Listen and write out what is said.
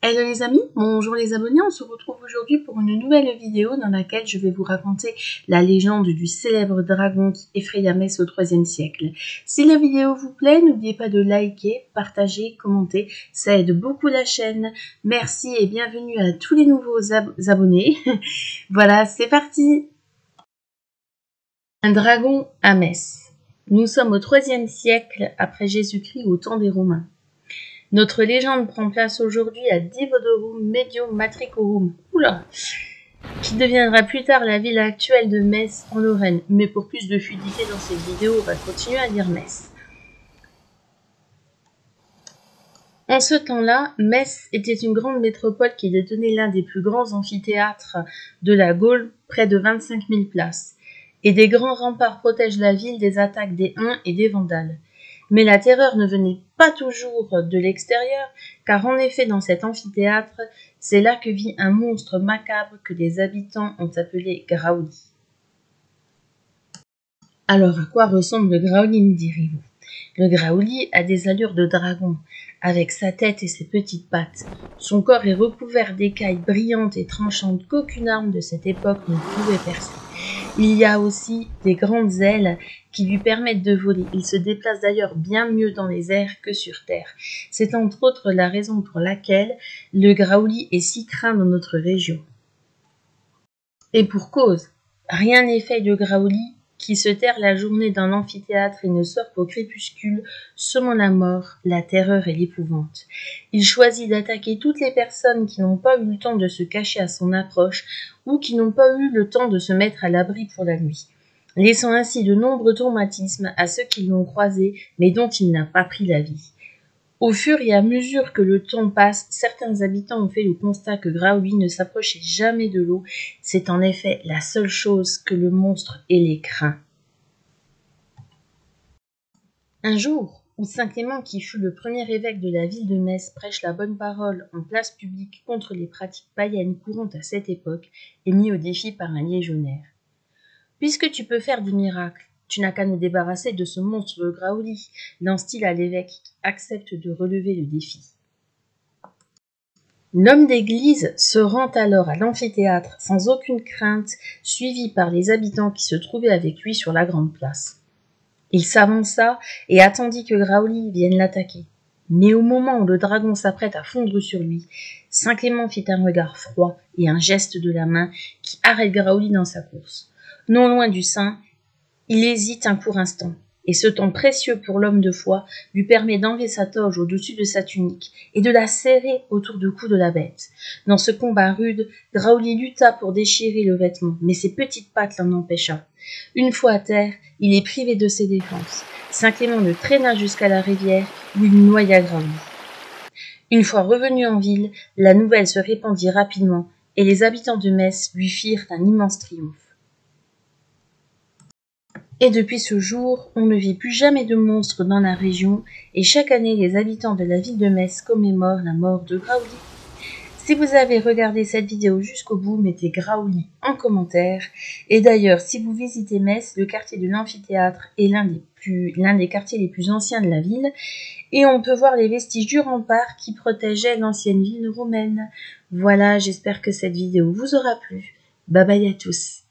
Hello les amis, bonjour les abonnés, on se retrouve aujourd'hui pour une nouvelle vidéo dans laquelle je vais vous raconter la légende du célèbre dragon qui effraya Metz au IIIe siècle. Si la vidéo vous plaît, n'oubliez pas de liker, partager, commenter, ça aide beaucoup la chaîne. Merci et bienvenue à tous les nouveaux abonnés. Voilà, c'est parti. Un dragon à Metz. Nous sommes au IIIe siècle après Jésus-Christ au temps des Romains. Notre légende prend place aujourd'hui à Divodurum Medium Matricorum, qui deviendra plus tard la ville actuelle de Metz en Lorraine. Mais pour plus de fluidité dans cette vidéo, on va continuer à dire Metz. En ce temps-là, Metz était une grande métropole qui détenait l'un des plus grands amphithéâtres de la Gaule, près de 25 000 places. Et des grands remparts protègent la ville des attaques des Huns et des Vandales. Mais la terreur ne venait pas toujours de l'extérieur, car en effet dans cet amphithéâtre, c'est là que vit un monstre macabre que les habitants ont appelé Graouli. Alors à quoi ressemble le Graouli, me direz-vous? Le Graouli a des allures de dragon, avec sa tête et ses petites pattes. Son corps est recouvert d'écailles brillantes et tranchantes qu'aucune arme de cette époque ne pouvait percer. Il y a aussi des grandes ailes qui lui permettent de voler. Il se déplace d'ailleurs bien mieux dans les airs que sur terre. C'est entre autres la raison pour laquelle le Graouli est si craint dans notre région. Et pour cause, rien n'est fait de Graouli qui se terre la journée dans l'amphithéâtre et ne sort qu'au crépuscule, semant la mort, la terreur et l'épouvante. Il choisit d'attaquer toutes les personnes qui n'ont pas eu le temps de se cacher à son approche ou qui n'ont pas eu le temps de se mettre à l'abri pour la nuit, laissant ainsi de nombreux traumatismes à ceux qui l'ont croisé mais dont il n'a pas pris la vie. Au fur et à mesure que le temps passe, certains habitants ont fait le constat que Graouli ne s'approchait jamais de l'eau. C'est en effet la seule chose que le monstre ailé craint. Un jour, où Saint Clément, qui fut le premier évêque de la ville de Metz, prêche la bonne parole en place publique contre les pratiques païennes courantes à cette époque, est mis au défi par un légionnaire. « Puisque tu peux faire des miracles, tu n'as qu'à nous débarrasser de ce monstre de Graouli », lance-t-il à l'évêque qui accepte de relever le défi. L'homme d'église se rend alors à l'amphithéâtre sans aucune crainte, suivi par les habitants qui se trouvaient avec lui sur la grande place. Il s'avança et attendit que Graouli vienne l'attaquer. Mais au moment où le dragon s'apprête à fondre sur lui, Saint Clément fit un regard froid et un geste de la main qui arrête Graouli dans sa course. Non loin du saint, il hésite un court instant, et ce temps précieux pour l'homme de foi lui permet d'enlever sa toge au-dessus de sa tunique et de la serrer autour du cou de la bête. Dans ce combat rude, Graouli lutta pour déchirer le vêtement, mais ses petites pattes l'en empêcha. Une fois à terre, il est privé de ses défenses. Saint Clément le traîna jusqu'à la rivière où il noya Graouli. Une fois revenu en ville, la nouvelle se répandit rapidement et les habitants de Metz lui firent un immense triomphe. Et depuis ce jour, on ne vit plus jamais de monstres dans la région, et chaque année, les habitants de la ville de Metz commémorent la mort de Graouli. Si vous avez regardé cette vidéo jusqu'au bout, mettez Graouli en commentaire. Et d'ailleurs, si vous visitez Metz, le quartier de l'amphithéâtre est l'un des quartiers les plus anciens de la ville, et on peut voir les vestiges du rempart qui protégeait l'ancienne ville romaine. Voilà, j'espère que cette vidéo vous aura plu. Bye bye à tous.